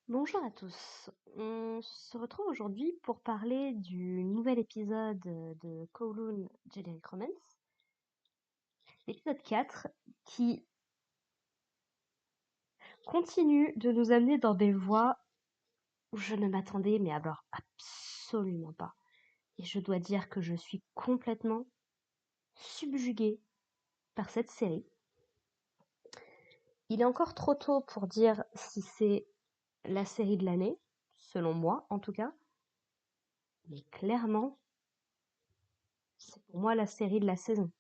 Bonjour à tous. On se retrouve aujourd'hui pour parler du nouvel épisode de Kowloon Generic Romance, l'épisode 4, qui continue de nous amener dans des voies où je ne m'attendais, mais alors absolument pas. Et je dois dire que je suis complètement subjuguée par cette série. Il est encore trop tôt pour dire si c'est la série de l'année, selon moi en tout cas, mais clairement, c'est pour moi la série de la saison.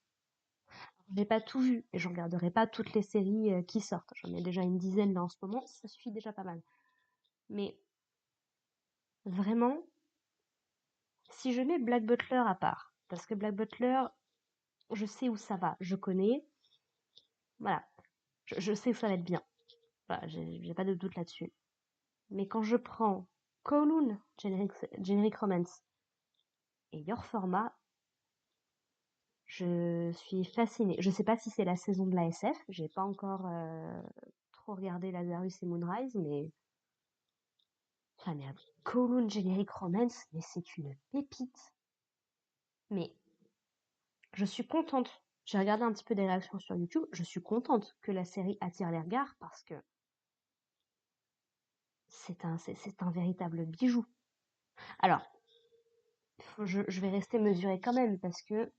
J'ai pas tout vu et je regarderai pas toutes les séries qui sortent. J'en ai déjà une dizaine là en ce moment, ça suffit déjà pas mal. Mais vraiment, si je mets Black Butler à part, parce que Black Butler, je sais où ça va, je connais, voilà, je sais où ça va être bien. Voilà, j'ai pas de doute là-dessus. Mais quand je prends Kowloon, Generic Romance et Your Format, je suis fascinée. Je sais pas si c'est la saison de la SF, j'ai pas encore trop regardé Lazarus et Moonrise, mais enfin, mais Kowloon Generic Romance, mais c'est une pépite. Mais je suis contente. J'ai regardé un petit peu des réactions sur YouTube. Je suis contente que la série attire les regards parce que c'est un véritable bijou. Alors, je vais rester mesurée quand même parce que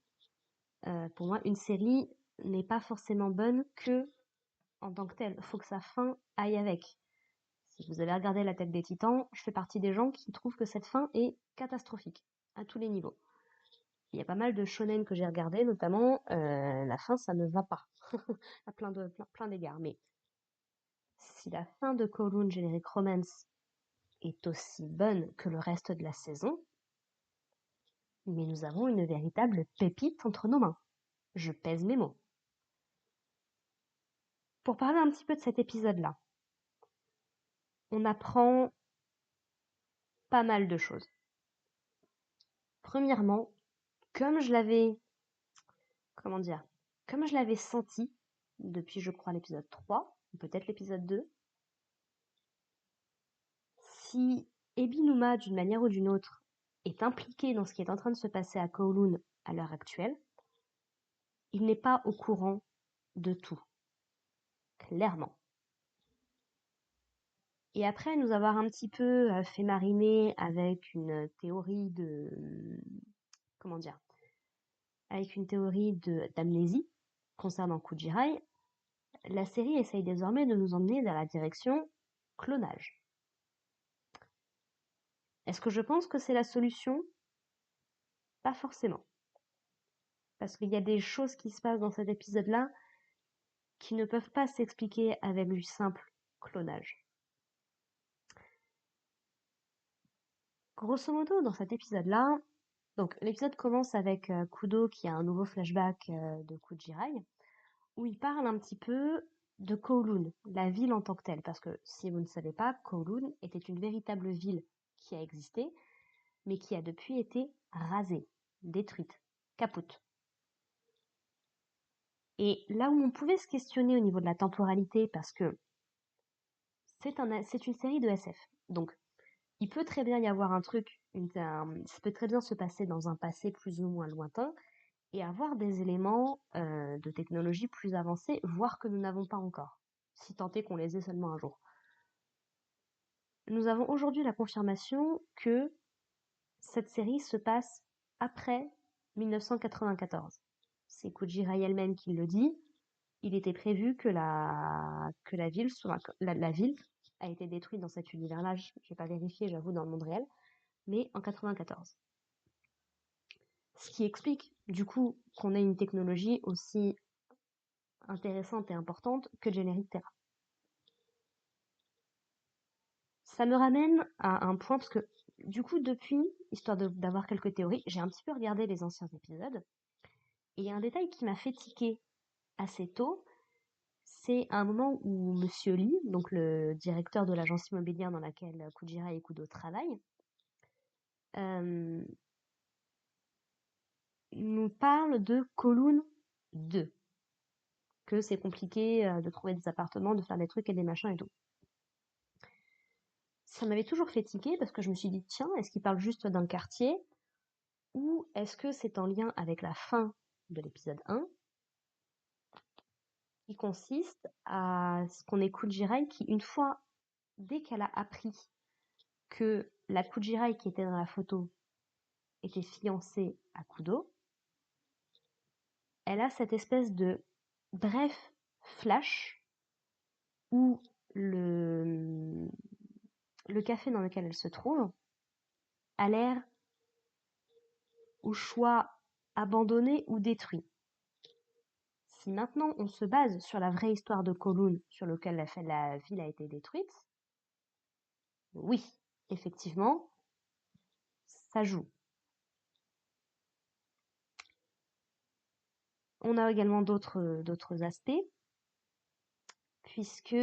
pour moi, une série n'est pas forcément bonne que en tant que telle. Faut que sa fin aille avec. Si vous avez regardé La Tête des Titans, je fais partie des gens qui trouvent que cette fin est catastrophique à tous les niveaux. Il y a pas mal de shonen que j'ai regardé, notamment la fin, ça ne va pas à plein d'égards. Mais si la fin de Kowloon Generic Romance est aussi bonne que le reste de la saison, mais nous avons une véritable pépite entre nos mains. Je pèse mes mots. Pour parler un petit peu de cet épisode-là, on apprend pas mal de choses. Premièrement, comme je l'avais, comment dire, comme je l'avais senti depuis, je crois, l'épisode 3, ou peut-être l'épisode 2, si Ebinuma, d'une manière ou d'une autre, est impliqué dans ce qui est en train de se passer à Kowloon à l'heure actuelle, il n'est pas au courant de tout, clairement. Et après nous avoir un petit peu fait mariner avec une théorie de, comment dire, avec une théorie d'amnésie concernant Kujirai, la série essaye désormais de nous emmener dans la direction clonage. Est-ce que je pense que c'est la solution? Pas forcément. Parce qu'il y a des choses qui se passent dans cet épisode-là qui ne peuvent pas s'expliquer avec du simple clonage. Grosso modo, dans cet épisode-là, donc l'épisode commence avec Kudo qui a un nouveau flashback de Kujirai, où il parle un petit peu de Kowloon, la ville en tant que telle, parce que si vous ne savez pas, Kowloon était une véritable ville qui a existé, mais qui a depuis été rasée, détruite, capote. Et là où on pouvait se questionner au niveau de la temporalité, parce que c'est une série de SF, donc il peut très bien y avoir un truc, ça peut très bien se passer dans un passé plus ou moins lointain, et avoir des éléments de technologie plus avancés, voire que nous n'avons pas encore, si tant est qu'on les ait seulement un jour. Nous avons aujourd'hui la confirmation que cette série se passe après 1994. C'est Kujirai elle-même qui le dit. Il était prévu que la ville la ville a été détruite dans cet univers-là. Je n'ai pas vérifié, j'avoue, dans le monde réel, mais en 94. Ce qui explique, du coup, qu'on ait une technologie aussi intéressante et importante que Generic Terra. Ça me ramène à un point, parce que du coup, depuis, histoire d'avoir quelques théories, j'ai un petit peu regardé les anciens épisodes, et il y a un détail qui m'a fait tiquer assez tôt, c'est un moment où Monsieur Lee, donc le directeur de l'agence immobilière dans laquelle Kujira et Kudo travaillent, euh, nous parle de Kowloon 2, que c'est compliqué de trouver des appartements, de faire des trucs et des machins et tout. ça m'avait toujours fait tiquer parce que je me suis dit, tiens, est-ce qu'il parle juste d'un quartier ou est-ce que c'est en lien avec la fin de l'épisode 1 qui consiste à ce qu'on ait Kujirai qui, une fois, dès qu'elle a appris que la Kujirai qui était dans la photo était fiancée à Kudo, elle a cette espèce de bref flash où le café dans lequel elle se trouve a l'air au choix abandonné ou détruit. Si maintenant on se base sur la vraie histoire de Kowloon sur laquelle la ville a été détruite, oui, effectivement, ça joue. On a également d'autres aspects, puisque,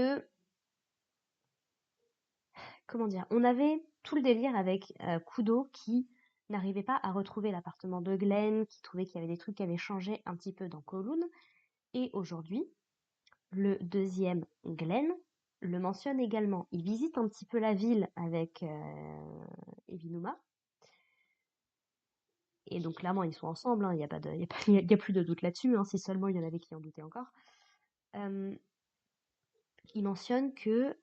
comment dire, on avait tout le délire avec Kudo qui n'arrivait pas à retrouver l'appartement de Glenn, qui trouvait qu'il y avait des trucs qui avaient changé un petit peu dans Kowloon. Et aujourd'hui, le deuxième Glenn le mentionne également. Il visite un petit peu la ville avec Evinuma. Et donc clairement, ils sont ensemble, hein, il n'y a, pas de, y a plus de doute là-dessus, hein, si seulement il y en avait qui en doutaient encore. Il mentionne que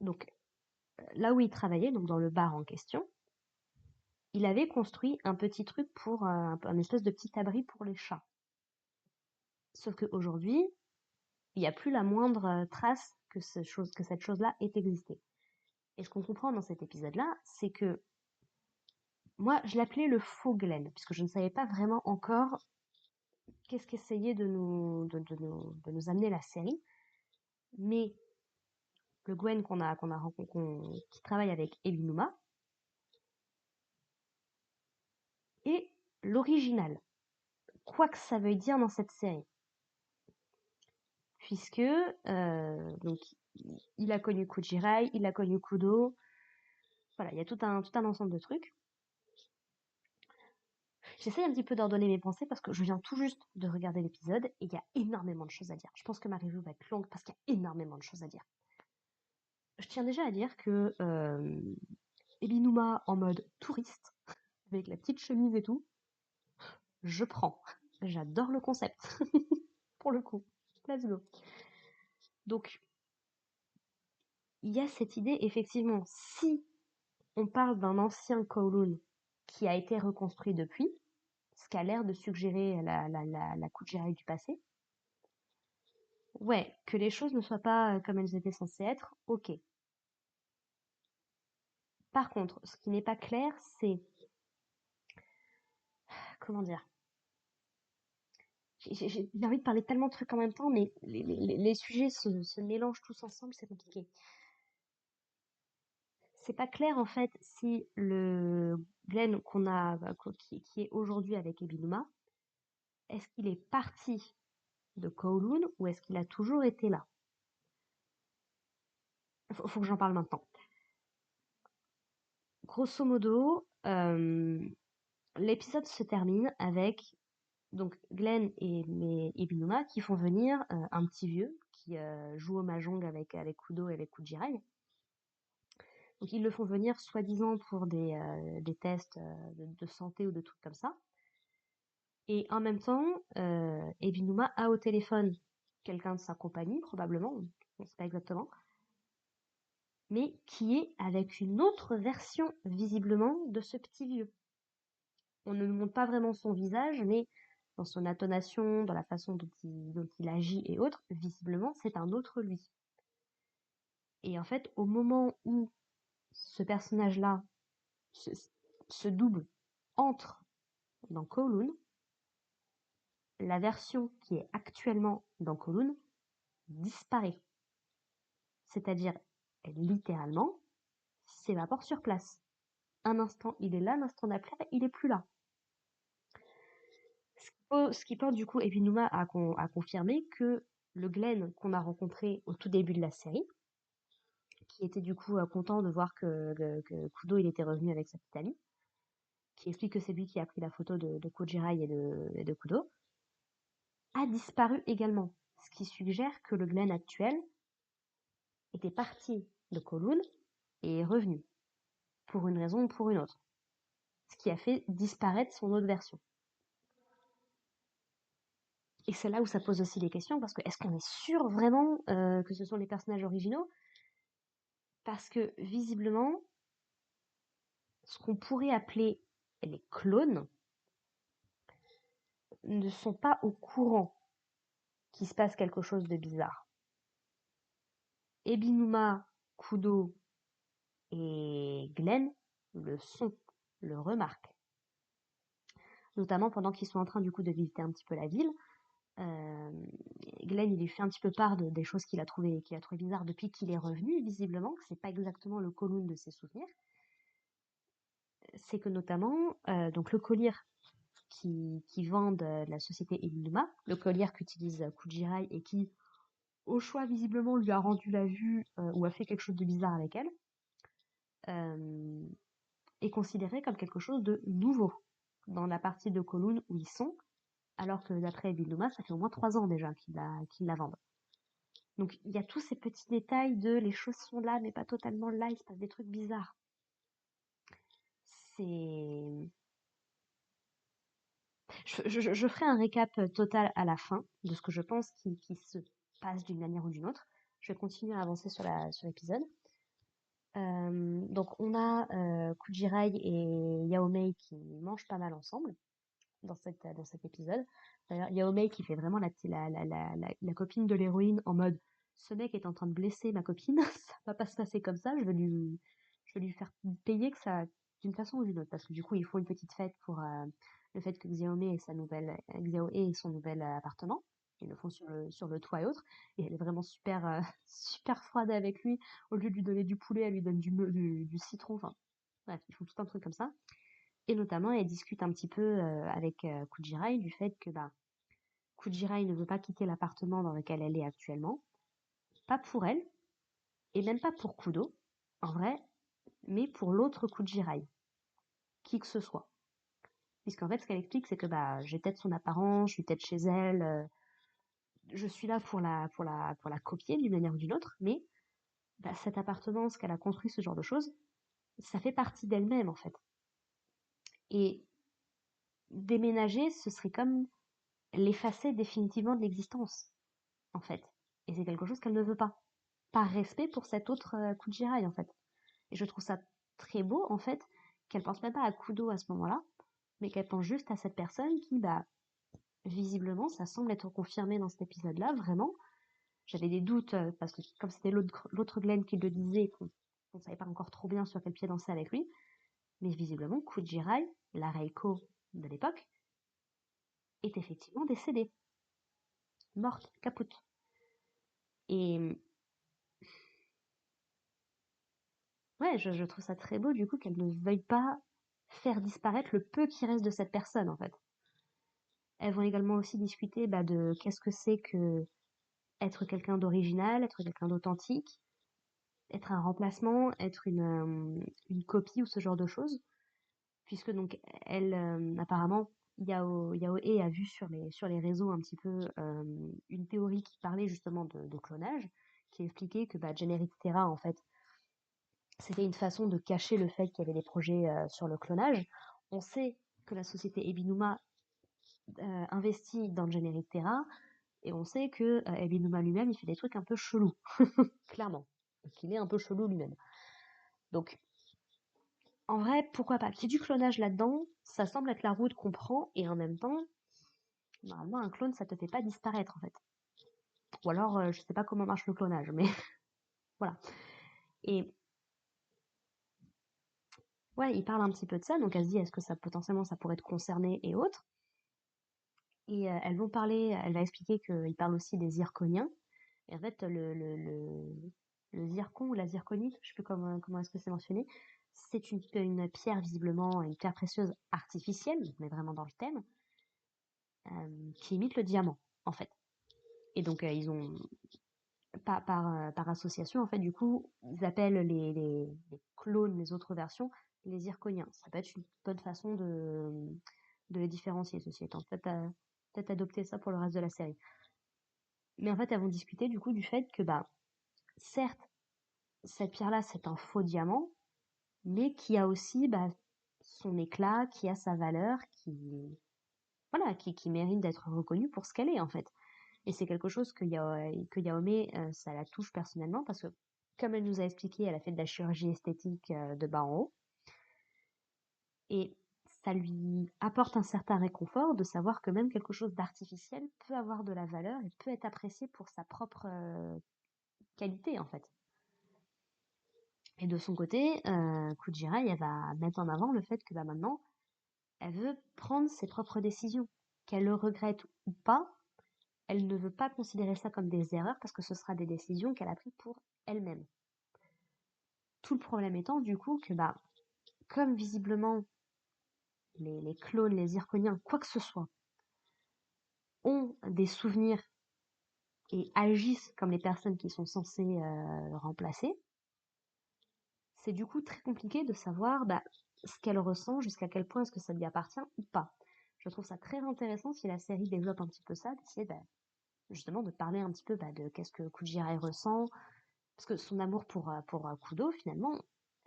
donc, là où il travaillait, donc dans le bar en question, il avait construit un petit truc pour un espèce de petit abri pour les chats. Sauf qu'aujourd'hui, il n'y a plus la moindre trace que cette chose-là ait existé. Et ce qu'on comprend dans cet épisode-là, c'est que moi, je l'appelais le faux Glenn, puisque je ne savais pas vraiment encore qu'est-ce qu'essayait de nous amener la série. Mais le Gwen qui travaille avec Elinuma est l'original, quoi que ça veuille dire dans cette série. Puisque donc il a connu Kujirai, il a connu Kudo, voilà, il y a tout un ensemble de trucs. J'essaye un petit peu d'ordonner mes pensées parce que je viens tout juste de regarder l'épisode et il y a énormément de choses à dire. Je pense que ma review va être longue parce qu'il y a énormément de choses à dire. Je tiens déjà à dire que Elinuma en mode touriste, avec la petite chemise et tout, je prends. J'adore le concept. Pour le coup. Let's go. Donc, il y a cette idée, effectivement, si on parle d'un ancien Kowloon qui a été reconstruit depuis, ce qu'a l'air de suggérer la Kujirai du passé, ouais, que les choses ne soient pas comme elles étaient censées être, ok. Par contre, ce qui n'est pas clair, c'est... Comment dire? J'ai envie de parler de tellement de trucs en même temps, mais les sujets se mélangent tous ensemble, c'est compliqué. C'est pas clair en fait si le Glenn qui est aujourd'hui avec Ebinuma, est-ce qu'il est parti de Kowloon ou est-ce qu'il a toujours été là? Faut que j'en parle maintenant. Grosso modo, l'épisode se termine avec donc Glenn et Ebinuma qui font venir un petit vieux qui joue au mahjong avec Kudo et avec Kujirai. Donc ils le font venir soi-disant pour des tests de santé ou de trucs comme ça. Et en même temps, Ebinuma a au téléphone quelqu'un de sa compagnie, probablement, on ne sait pas exactement, mais qui est avec une autre version, visiblement, de ce petit vieux. On ne nous montre pas vraiment son visage, mais dans son intonation, dans la façon dont il agit et autres, visiblement, c'est un autre lui. Et en fait, au moment où ce personnage-là se double, entre dans Kowloon, la version qui est actuellement dans Kowloon disparaît. C'est-à-dire, littéralement, s'évapore sur place. Un instant, il est là, l'instant d'après, il est plus là. Ce qui porte du coup Ebinuma à confirmer que le Glenn qu'on a rencontré au tout début de la série, qui était du coup content de voir que Kudo il était revenu avec sa petite amie, qui explique que c'est lui qui a pris la photo de Kujirai et de Kudo, a disparu également. Ce qui suggère que le Glenn actuel était parti de Kowloon et est revenu, pour une raison ou pour une autre. Ce qui a fait disparaître son autre version. Et c'est là où ça pose aussi des questions, parce que est-ce qu'on est sûr vraiment que ce sont les personnages originaux? Parce que visiblement, ce qu'on pourrait appeler les clones ne sont pas au courant qu'il se passe quelque chose de bizarre. Ebinuma, Kudo et Glenn le sont, le remarquent. Notamment pendant qu'ils sont en train du coup de visiter un petit peu la ville. Euh, Glenn, il lui fait un petit peu part des choses qu'il a trouvé bizarres depuis qu'il est revenu, visiblement, que c'est pas exactement le Kowloon de ses souvenirs. C'est que notamment, donc le collier qui vendent la société Ebinuma, le collier qu'utilise Kujirai et qui, au choix, visiblement, lui a rendu la vue ou a fait quelque chose de bizarre avec elle, est considéré comme quelque chose de nouveau dans la partie de Kowloon où ils sont, alors que d'après Ebinuma, ça fait au moins 3 ans déjà qu'ils la vendent. Donc il y a tous ces petits détails de les choses sont là mais pas totalement là, il se passe des trucs bizarres. C'est... Je ferai un récap total à la fin de ce que je pense qui se passe d'une manière ou d'une autre. Je vais continuer à avancer sur l'épisode. Donc on a Kujirai et Yaomei qui mangent pas mal ensemble dans cet épisode. D'ailleurs, Yaomei qui fait vraiment la copine de l'héroïne en mode ce mec est en train de blesser ma copine, ça va pas se passer comme ça, je vais lui faire payer que ça d'une façon ou d'une autre, parce que du coup, il faut une petite fête pour le fait que Xiao ait son nouvel appartement. Ils le font sur le toit et autres. Et elle est vraiment super, super froide avec lui. Au lieu de lui donner du poulet, elle lui donne du citron. Enfin, bref, ils font tout un truc comme ça. Et notamment, elle discute un petit peu avec Kujirai du fait que bah, Kujirai ne veut pas quitter l'appartement dans lequel elle est actuellement. Pas pour elle, et même pas pour Kudo, en vrai, mais pour l'autre Kujirai, qui que ce soit. Puisqu'en fait, ce qu'elle explique, c'est que bah, j'ai peut-être son apparence, je suis peut-être chez elle, je suis là pour la copier d'une manière ou d'une autre, mais bah, cet appartement, ce qu'elle a construit, ce genre de choses, ça fait partie d'elle-même en fait. Et déménager, ce serait comme l'effacer définitivement de l'existence, en fait. Et c'est quelque chose qu'elle ne veut pas. Par respect pour cet autre Kujirai, en fait. Et je trouve ça très beau, en fait, qu'elle pense même pas à Kudo à ce moment-là, mais qu'elle pense juste à cette personne qui, bah, visiblement, ça semble être confirmé dans cet épisode-là, vraiment. J'avais des doutes, parce que comme c'était l'autre Glenn qui le disait, qu'on ne savait pas encore trop bien sur quel pied danser avec lui, mais visiblement, Kujirai, la Reiko de l'époque, est effectivement décédée. Morte, capoute. Et ouais, je trouve ça très beau, du coup, qu'elle ne veuille pas faire disparaître le peu qui reste de cette personne, en fait. Elles vont également aussi discuter bah, de qu'est-ce que c'est que être quelqu'un d'original, être quelqu'un d'authentique, être un remplacement, être une copie ou ce genre de choses. Puisque donc, elle, apparemment, Yaoe a vu sur les réseaux un petit peu une théorie qui parlait justement de clonage, qui expliquait que bah, Generic Terra, en fait, c'était une façon de cacher le fait qu'il y avait des projets sur le clonage. On sait que la société Ebinuma investit dans le Generic Terra, et on sait que Ebinuma lui-même, il fait des trucs un peu chelous, clairement. Et qu'il est un peu chelou lui-même. Donc, en vrai, pourquoi pas? Qu'il y ait du clonage là-dedans, ça semble être la route qu'on prend, et en même temps, normalement, un clone, ça te fait pas disparaître, en fait. Ou alors, je sais pas comment marche le clonage, mais voilà. Et ouais, il parle un petit peu de ça, donc elle se dit, est-ce que ça, potentiellement, ça pourrait te concerner et autres. Et elle va expliquer qu'il parle aussi des zirconiens. Et en fait, le zircon ou la zirconite, je sais plus comment est-ce que c'est mentionné, c'est une pierre visiblement, une pierre précieuse artificielle, donc on est vraiment dans le thème, qui imite le diamant, en fait. Et donc, ils ont, par association, en fait, du coup, ils appellent les clones, les autres versions, les zirconiens. Ça peut être une bonne façon de les différencier, ceci étant. Peut-être adopter ça pour le reste de la série. Mais en fait, elles vont discuter, du coup, du fait que, bah, certes, cette pierre-là, c'est un faux diamant, mais qui a aussi son éclat, qui a sa valeur, voilà, qui mérite d'être reconnue pour ce qu'elle est en fait. Et c'est quelque chose que Yaomé, ça la touche personnellement parce que, comme elle nous a expliqué, elle a fait de la chirurgie esthétique de bas en haut. Et ça lui apporte un certain réconfort de savoir que même quelque chose d'artificiel peut avoir de la valeur et peut être apprécié pour sa propre qualité en fait. Et de son côté, Kujirai, elle va mettre en avant le fait que maintenant, elle veut prendre ses propres décisions. Qu'elle le regrette ou pas, elle ne veut pas considérer ça comme des erreurs parce que ce sera des décisions qu'elle a prises pour elle-même. Tout le problème étant du coup que comme visiblement les clones, les zirconiens, quoi que ce soit, ont des souvenirs et agissent comme les personnes qui sont censées le remplacer, c'est du coup très compliqué de savoir ce qu'elle ressent, jusqu'à quel point est-ce que ça lui appartient ou pas. Je trouve ça très intéressant si la série développe un petit peu ça, d'essayer justement de parler un petit peu de qu'est-ce que Kujirai ressent, parce que son amour pour Kudo, finalement,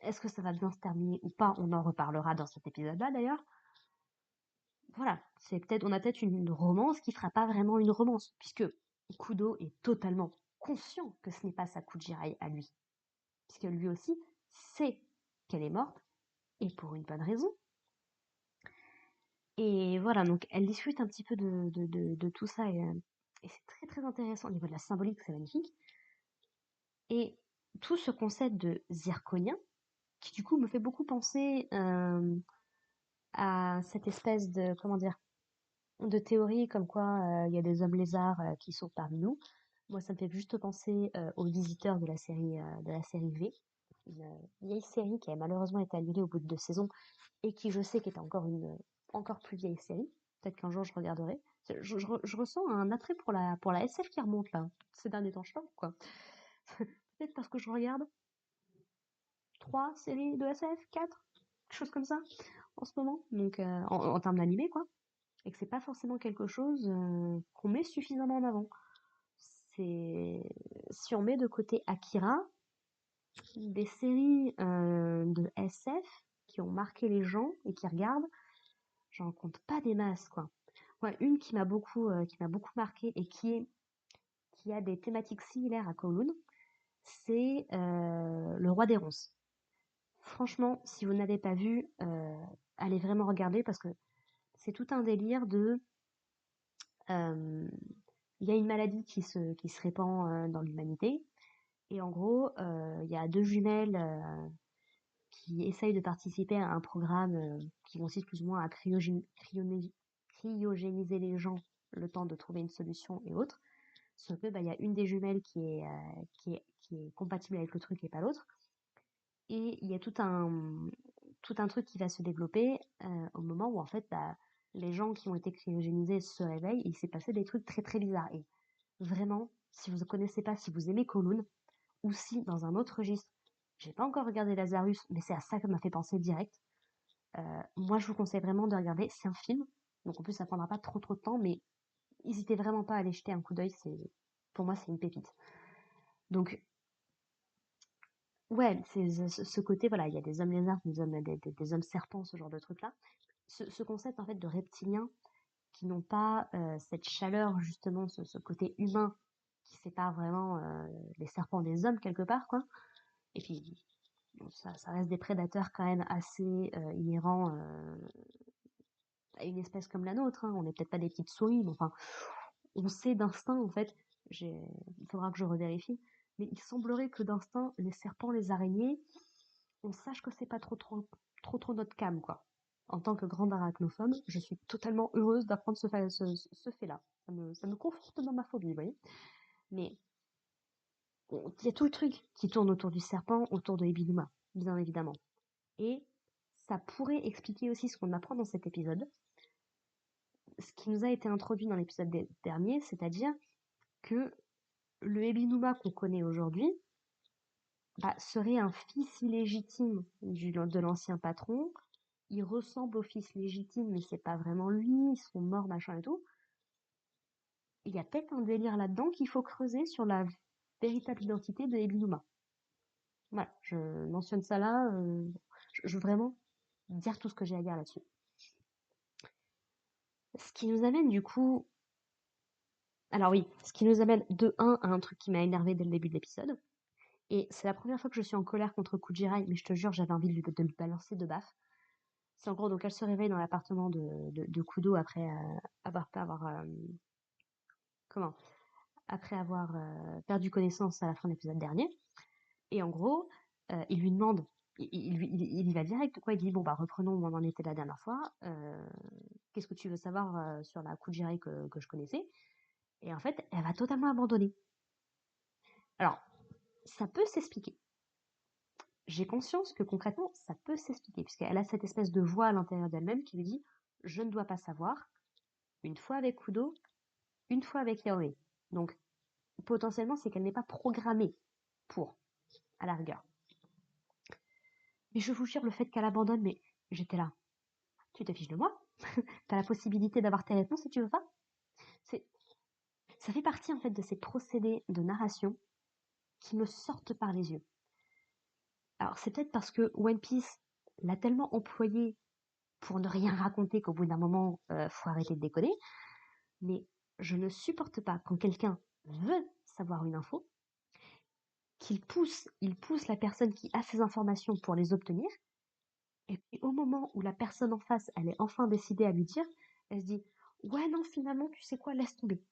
est-ce que ça va bien se terminer ou pas? On en reparlera dans cet épisode-là d'ailleurs. Voilà, on a peut-être une romance qui fera pas vraiment une romance, puisque Kudo est totalement conscient que ce n'est pas sa Kujirai à lui, puisque lui aussi sait qu'elle est morte, et pour une bonne raison. Et voilà, donc elle discute un petit peu de tout ça, et c'est très très intéressant. Au niveau de la symbolique, c'est magnifique. Et tout ce concept de zirconien, qui du coup me fait beaucoup penser à cette espèce de, comment dire, de théorie comme quoi il y a des hommes lézards qui sont parmi nous. Moi, ça me fait juste penser aux visiteurs de la série V, une vieille série qui a malheureusement été annulée au bout de 2 saisons et qui, je sais, qui est encore une encore plus vieille série. Peut-être qu'un jour je regarderai. Je ressens un attrait pour la SF qui remonte là, ces derniers temps, je sais pas pourquoi. Peut-être parce que je regarde 3 séries de SF, 4, quelque chose comme ça, en ce moment. Donc, en termes d'animé, quoi. Et que c'est pas forcément quelque chose qu'on met suffisamment en avant. C'est si on met de côté Akira, des séries de SF qui ont marqué les gens et qui regardent, j'en compte pas des masses quoi. Ouais, une qui m'a beaucoup marqué et qui a des thématiques similaires à Kowloon, c'est Le Roi des Ronces. Franchement, si vous n'avez pas vu, allez vraiment regarder parce que c'est tout un délire de euh, il y a une maladie qui se répand dans l'humanité. Et en gros, il y a deux jumelles qui essayent de participer à un programme qui consiste plus ou moins à cryogéniser les gens le temps de trouver une solution et autres. Sauf que il y a une des jumelles qui est compatible avec le truc et pas l'autre. Et il y a tout un truc qui va se développer au moment où en fait les gens qui ont été cryogénisés se réveillent et il s'est passé des trucs très très bizarres. Et vraiment, si vous ne connaissez pas, si vous aimez Kowloon, ou si dans un autre registre, j'ai pas encore regardé Lazarus, mais c'est à ça que m'a fait penser direct. Moi, je vous conseille vraiment de regarder. C'est un film, donc en plus ça prendra pas trop de temps, mais n'hésitez vraiment pas à aller jeter un coup d'œil. Pour moi, c'est une pépite. Donc ouais, c'est ce côté, voilà, il y a des hommes lézards, des hommes serpents, ce genre de truc-là. Ce concept en fait de reptiliens qui n'ont pas cette chaleur justement, ce côté humain qui sépare vraiment les serpents des hommes quelque part, quoi. Et puis bon, ça reste des prédateurs quand même assez inhérents à une espèce comme la nôtre, hein. On n'est peut-être pas des petites souris, mais enfin, on sait d'instinct en fait. Il faudra que je revérifie. Mais il semblerait que d'instinct, les serpents, les araignées, on sache que c'est pas trop notre came, quoi. En tant que grande arachnophone, je suis totalement heureuse d'apprendre ce fait-là. Ça me conforte dans ma phobie, vous voyez. Mais il y a tout le truc qui tourne autour du serpent, autour de Ebinuma, bien évidemment. Et ça pourrait expliquer aussi ce qu'on apprend dans cet épisode, ce qui nous a été introduit dans l'épisode dernier, c'est-à-dire que le Ebinuma qu'on connaît aujourd'hui serait un fils illégitime de l'ancien patron. Il ressemble au fils légitime, mais c'est pas vraiment lui, ils sont morts, machin et tout. Il y a peut-être un délire là-dedans qu'il faut creuser sur la véritable identité de Ebinuma. Voilà, je mentionne ça là, je veux vraiment dire tout ce que j'ai à dire là-dessus. Ce qui nous amène du coup alors oui, ce qui nous amène de un à un truc qui m'a énervé dès le début de l'épisode. Et c'est la première fois que je suis en colère contre Kujirai, mais je te jure, j'avais envie de lui balancer de baffe. C'est en gros, donc elle se réveille dans l'appartement de Kudo après avoir comment? Après avoir perdu connaissance à la fin de l'épisode dernier. Et en gros, il lui demande, il y va direct, quoi. Il dit, bon, bah, reprenons où on en était la dernière fois. Qu'est-ce que tu veux savoir sur la Kujirai que je connaissais? Et en fait, elle va totalement abandonner. Alors, ça peut s'expliquer. J'ai conscience que concrètement, ça peut s'expliquer, puisqu'elle a cette espèce de voix à l'intérieur d'elle-même qui lui dit, je ne dois pas savoir, une fois avec Kudo, une fois avec Yaoi. Donc, potentiellement, c'est qu'elle n'est pas programmée pour, à la rigueur. Mais je vous jure, le fait qu'elle abandonne, mais j'étais là. Tu te fiches de moi? T'as la possibilité d'avoir tes réponses si tu veux pas? C'est, ça fait partie en fait de ces procédés de narration qui me sortent par les yeux. Alors c'est peut-être parce que One Piece l'a tellement employé pour ne rien raconter qu'au bout d'un moment, faut arrêter de déconner. Mais je ne supporte pas quand quelqu'un veut savoir une info, il pousse la personne qui a ces informations pour les obtenir, et puis au moment où la personne en face, elle est enfin décidée à lui dire, elle se dit, ouais non finalement tu sais quoi, laisse tomber.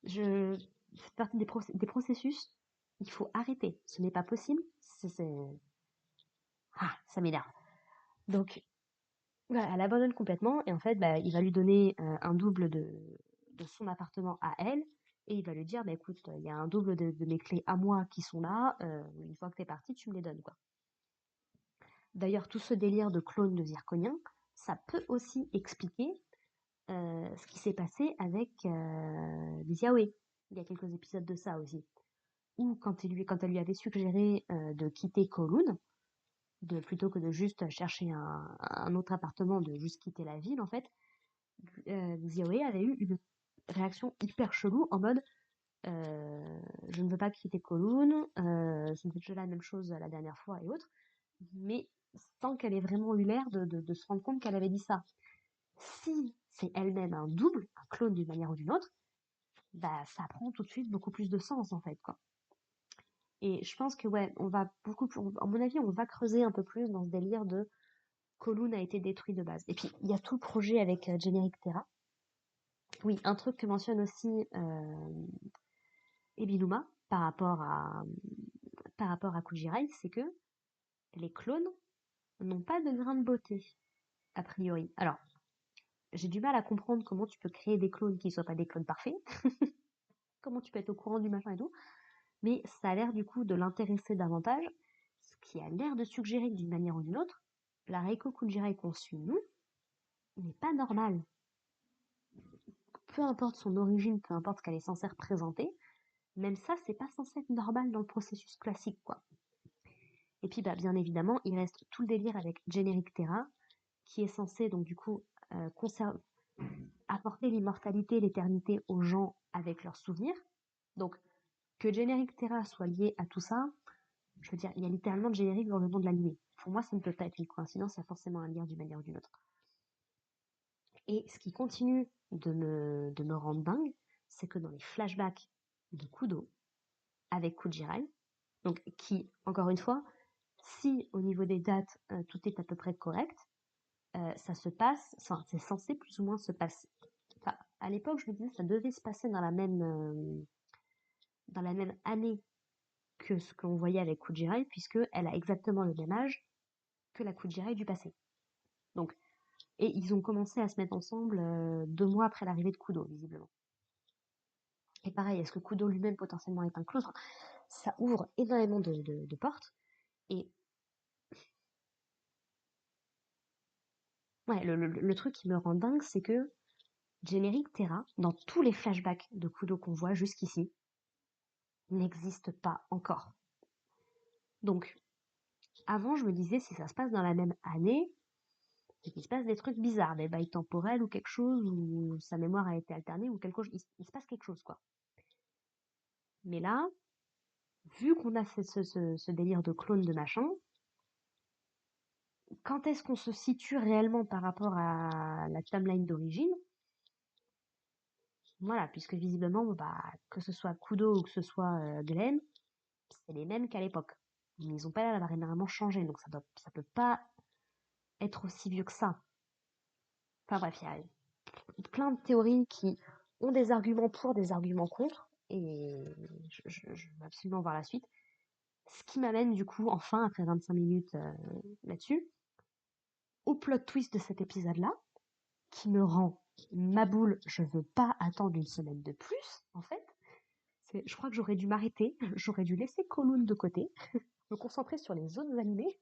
Je fais partie des processus, il faut arrêter. Ce n'est pas possible. Ah, ça m'énerve. Donc, voilà, elle abandonne complètement et en fait, bah, il va lui donner un double de son appartement à elle et il va lui dire, bah écoute, il y a un double de mes clés à moi qui sont là. Une fois que t'es parti, tu me les donnes, quoi. D'ailleurs, tout ce délire de clone de zirconien, ça peut aussi expliquer ce qui s'est passé avec les Yaoi. Il y a quelques épisodes de ça aussi. Ou quand elle lui avait suggéré de quitter Kowloon, plutôt que de juste chercher un autre appartement, de juste quitter la ville, en fait, Zioé avait eu une réaction hyper chelou en mode je ne veux pas quitter Kowloon, c'était déjà la même chose la dernière fois et autres, mais sans qu'elle ait vraiment eu l'air de se rendre compte qu'elle avait dit ça. Si c'est elle-même un double, un clone d'une manière ou d'une autre, bah ça prend tout de suite beaucoup plus de sens en fait, quoi. Et je pense que ouais, on va beaucoup plus, à mon avis, on va creuser un peu plus dans ce délire de Kowloon a été détruit de base. Et puis il y a tout le projet avec Generic Terra. Oui, un truc que mentionne aussi Ebinuma par rapport à Kujirai, c'est que les clones n'ont pas de grain de beauté, a priori. Alors, j'ai du mal à comprendre comment tu peux créer des clones qui soient pas des clones parfaits, comment tu peux être au courant du machin et tout, mais ça a l'air du coup de l'intéresser davantage, ce qui a l'air de suggérer que d'une manière ou d'une autre, la Reiko Kujirai qu'on suit nous n'est pas normale. Peu importe son origine, peu importe ce qu'elle est censée représenter, même ça, c'est pas censé être normal dans le processus classique, quoi. Et puis, bah, bien évidemment, il reste tout le délire avec Generic Terra, qui est censé, donc, du coup, apporter l'immortalité, l'éternité aux gens avec leurs souvenirs. Donc, que Generic Terra soit lié à tout ça, je veux dire, il y a littéralement de générique dans le nom de l'anime. Pour moi, ça ne peut pas être une coïncidence, il y a forcément un lien d'une manière ou d'une autre. Et ce qui continue de me rendre dingue, c'est que dans les flashbacks de Kudo, avec Kujirai, donc qui, encore une fois, si au niveau des dates, tout est à peu près correct, ça se passe, enfin, c'est censé plus ou moins se passer. Enfin, à l'époque, je me disais, ça devait se passer dans la même année que ce qu'on voyait avec Kujirai, puisque elle a exactement le même âge que la Kujirai du passé. Donc, et ils ont commencé à se mettre ensemble 2 mois après l'arrivée de Kudo, visiblement. Et pareil, est-ce que Kudo lui-même potentiellement est un clone? Enfin, ça ouvre énormément de portes. Et ouais, le truc qui me rend dingue, c'est que Generic Terra, dans tous les flashbacks de Kudo qu'on voit jusqu'ici, n'existe pas encore. Donc, avant, je me disais, si ça se passe dans la même année, c'est qu'il se passe des trucs bizarres, des bails temporels ou quelque chose, ou sa mémoire a été alternée, ou quelque chose, il se passe quelque chose, quoi. Mais là, vu qu'on a ce délire de clone de machin, quand est-ce qu'on se situe réellement par rapport à la timeline d'origine? Voilà, puisque visiblement, bah, que ce soit Kudo ou que ce soit Glenn, c'est les mêmes qu'à l'époque. Ils ont pas énormément changé, donc ça peut pas être aussi vieux que ça. Enfin bref, il y a plein de théories qui ont des arguments pour, des arguments contre, et je veux absolument voir la suite. Ce qui m'amène du coup, enfin, après 25 minutes là-dessus, au plot twist de cet épisode-là, qui me rend ma boule, je veux pas attendre une semaine de plus, en fait. Je crois que j'aurais dû m'arrêter, j'aurais dû laisser Kowloon de côté, me concentrer sur les autres animés,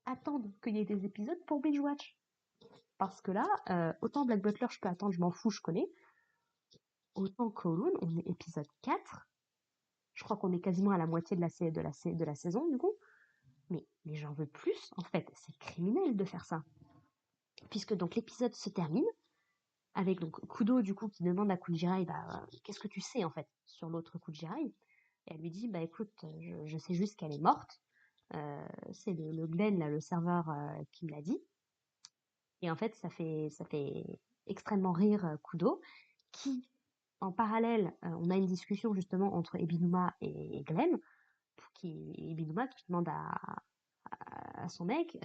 attendre qu'il y ait des épisodes pour binge-watch. Parce que là, autant Black Butler, je peux attendre, je m'en fous, je connais. Autant Kowloon, on est épisode 4. Je crois qu'on est quasiment à la moitié de la saison, du coup. Mais j'en veux plus, en fait. C'est criminel de faire ça. Puisque donc l'épisode se termine avec donc Kudo, du coup, qui demande à Kujirai, bah, qu'est-ce que tu sais, en fait, sur l'autre Kujirai? Et elle lui dit, bah écoute, je sais juste qu'elle est morte. C'est le Glenn, là, le serveur, qui me l'a dit. Et en fait, ça fait extrêmement rire Kudo, qui, en parallèle, on a une discussion justement entre Ebinuma et Glenn, Ebinuma qui demande à son mec,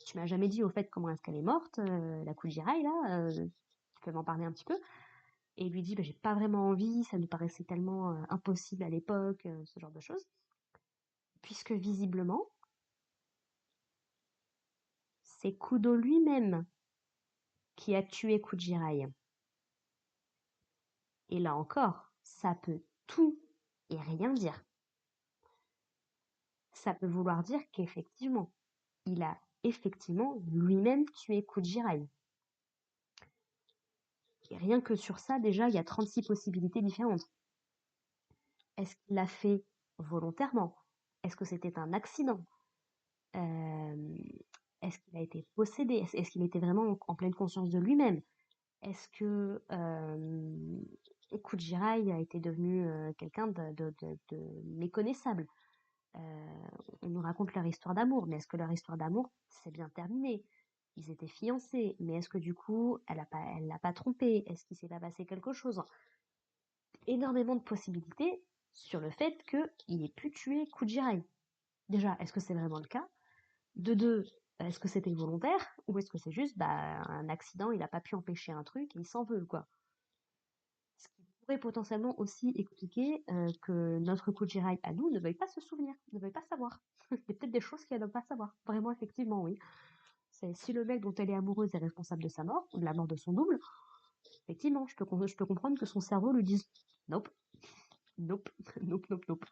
tu m'as jamais dit au fait comment est-ce qu'elle est morte, la Kujirai là, tu peux m'en parler un petit peu? Et il lui dit, bah, j'ai pas vraiment envie, ça nous paraissait tellement impossible à l'époque, ce genre de choses. Puisque visiblement, c'est Kudo lui-même qui a tué Kujirai. Et là encore, ça peut tout et rien dire. Ça peut vouloir dire qu'effectivement, il a effectivement lui-même tué Kujirai. Et rien que sur ça, déjà, il y a 36 possibilités différentes. Est-ce qu'il l'a fait volontairement? Est-ce que c'était un accident? Euh, Est-ce qu'il a été possédé? Est-ce qu'il était vraiment en pleine conscience de lui-même? Est-ce que Kujirai a été devenu quelqu'un de méconnaissable? On nous raconte leur histoire d'amour, mais est-ce que leur histoire d'amour s'est bien terminée? Ils étaient fiancés, mais est-ce que du coup, elle l'a pas trompé? Est-ce qu'il s'est pas passé quelque chose? Énormément de possibilités sur le fait qu'il ait pu tuer Kujirai. Déjà, est-ce que c'est vraiment le cas? De deux, est-ce que c'était volontaire? Ou est-ce que c'est juste bah, un accident, il n'a pas pu empêcher un truc et il s'en veut, quoi? Ce qui pourrait potentiellement aussi expliquer que notre Kujirai à nous ne veuille pas se souvenir, ne veuille pas savoir. Il y a peut-être des choses qu'elle ne doit pas savoir. Vraiment, effectivement, oui. C'est si le mec dont elle est amoureuse est responsable de sa mort, ou de la mort de son double, effectivement, je peux comprendre que son cerveau lui dise nope, nope, nope, nope, nope.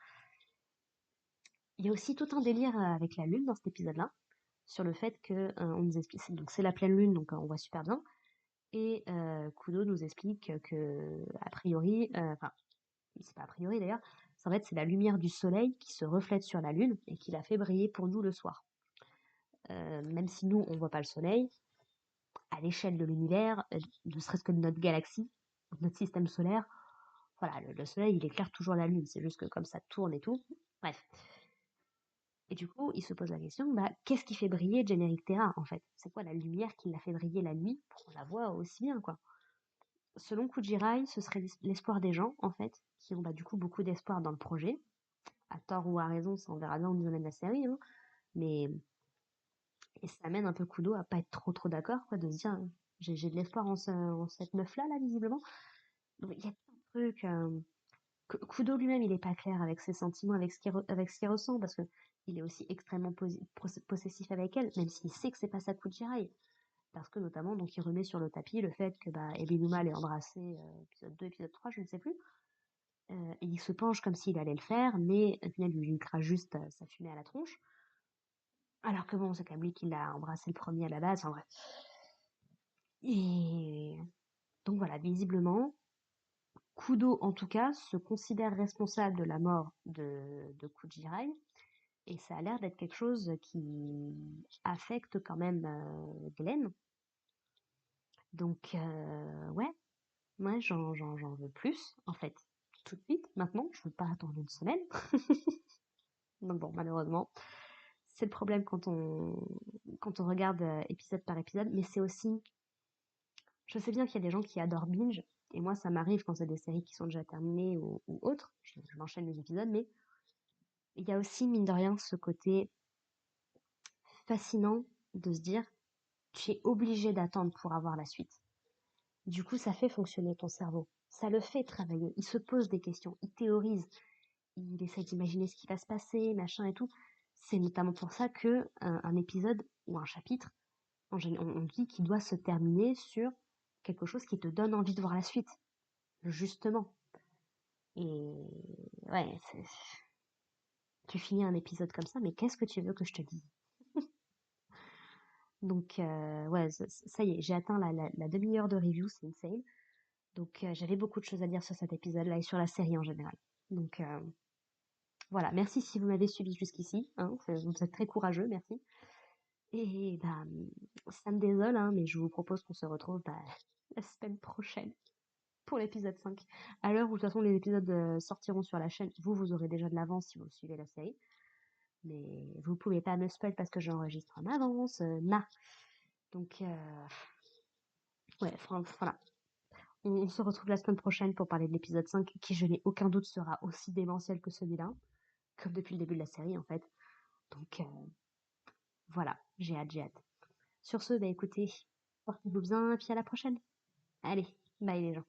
Il y a aussi tout un délire avec la lune dans cet épisode-là, sur le fait que on nous explique, donc c'est la pleine lune, donc on voit super bien, et Kudo nous explique que a priori, enfin c'est pas a priori d'ailleurs, en fait c'est la lumière du soleil qui se reflète sur la lune et qui la fait briller pour nous le soir. Même si nous on voit pas le soleil, à l'échelle de l'univers, ne serait-ce que de notre galaxie, notre système solaire, voilà, le soleil il éclaire toujours la lune, c'est juste que comme ça tourne et tout. Bref. Et du coup, il se pose la question, bah, qu'est-ce qui fait briller Generic Terra, en fait? C'est quoi la lumière qui l'a fait briller la nuit pour qu'on la voit aussi bien, quoi? Selon Kujirai, ce serait l'espoir des gens, en fait, qui ont bah, du coup beaucoup d'espoir dans le projet. À tort ou à raison, ça on verra bien où nous amène la série, hein. Mais et ça amène un peu Kudo à pas être trop d'accord, quoi, de se dire, j'ai de l'espoir en cette meuf-là, là, visiblement. Donc il y a plein de trucs. Kudo lui-même, il est pas clair avec ses sentiments, avec ce qu'il ressent, parce que il est aussi extrêmement possessif avec elle, même s'il sait que c'est pas sa Kujirai. Parce que notamment, donc il remet sur le tapis le fait que bah, Ebinuma l'ait embrassé, épisode 2, épisode 3, je ne sais plus. Et il se penche comme s'il allait le faire, mais au final, il lui crache juste sa fumée à la tronche. Alors que bon, c'est quand même lui qui l'a embrassé le premier à la base, en vrai. Et donc voilà, visiblement, Kudo, en tout cas, se considère responsable de la mort de Kujirai. Et ça a l'air d'être quelque chose qui affecte quand même Glenn. Donc, ouais, moi j'en veux plus, en fait. tout de suite, maintenant, je veux pas attendre une semaine. Donc bon, malheureusement, c'est le problème quand on regarde épisode par épisode, mais c'est aussi, je sais bien qu'il y a des gens qui adorent binge, et moi ça m'arrive quand c'est des séries qui sont déjà terminées ou autres, je m'enchaîne les épisodes, mais il y a aussi, mine de rien, ce côté fascinant de se dire, tu es obligé d'attendre pour avoir la suite. Du coup, ça fait fonctionner ton cerveau. Ça le fait travailler. Il se pose des questions, il théorise, il essaie d'imaginer ce qui va se passer, machin et tout. C'est notamment pour ça que un épisode ou un chapitre, on dit qu'il doit se terminer sur quelque chose qui te donne envie de voir la suite, justement. Et ouais, tu finis un épisode comme ça, mais qu'est-ce que tu veux que je te dise? Donc ouais, ça y est, j'ai atteint la demi-heure de review, c'est insane. Donc j'avais beaucoup de choses à dire sur cet épisode-là et sur la série en général. Donc voilà, merci si vous m'avez suivi jusqu'ici, hein, vous êtes très courageux, merci. Et bah, ça me désole, hein, mais je vous propose qu'on se retrouve bah, la semaine prochaine pour l'épisode 5. À l'heure où de toute façon les épisodes sortiront sur la chaîne, vous aurez déjà de l'avance si vous suivez la série. Mais vous pouvez pas me spoil parce que j'enregistre en avance, Donc ouais, voilà. On se retrouve la semaine prochaine pour parler de l'épisode 5, qui je n'ai aucun doute sera aussi démentiel que celui-là, comme depuis le début de la série en fait. Donc voilà, j'ai hâte, j'ai hâte. Sur ce, bah écoutez, portez-vous bien et puis à la prochaine. Allez, bye les gens.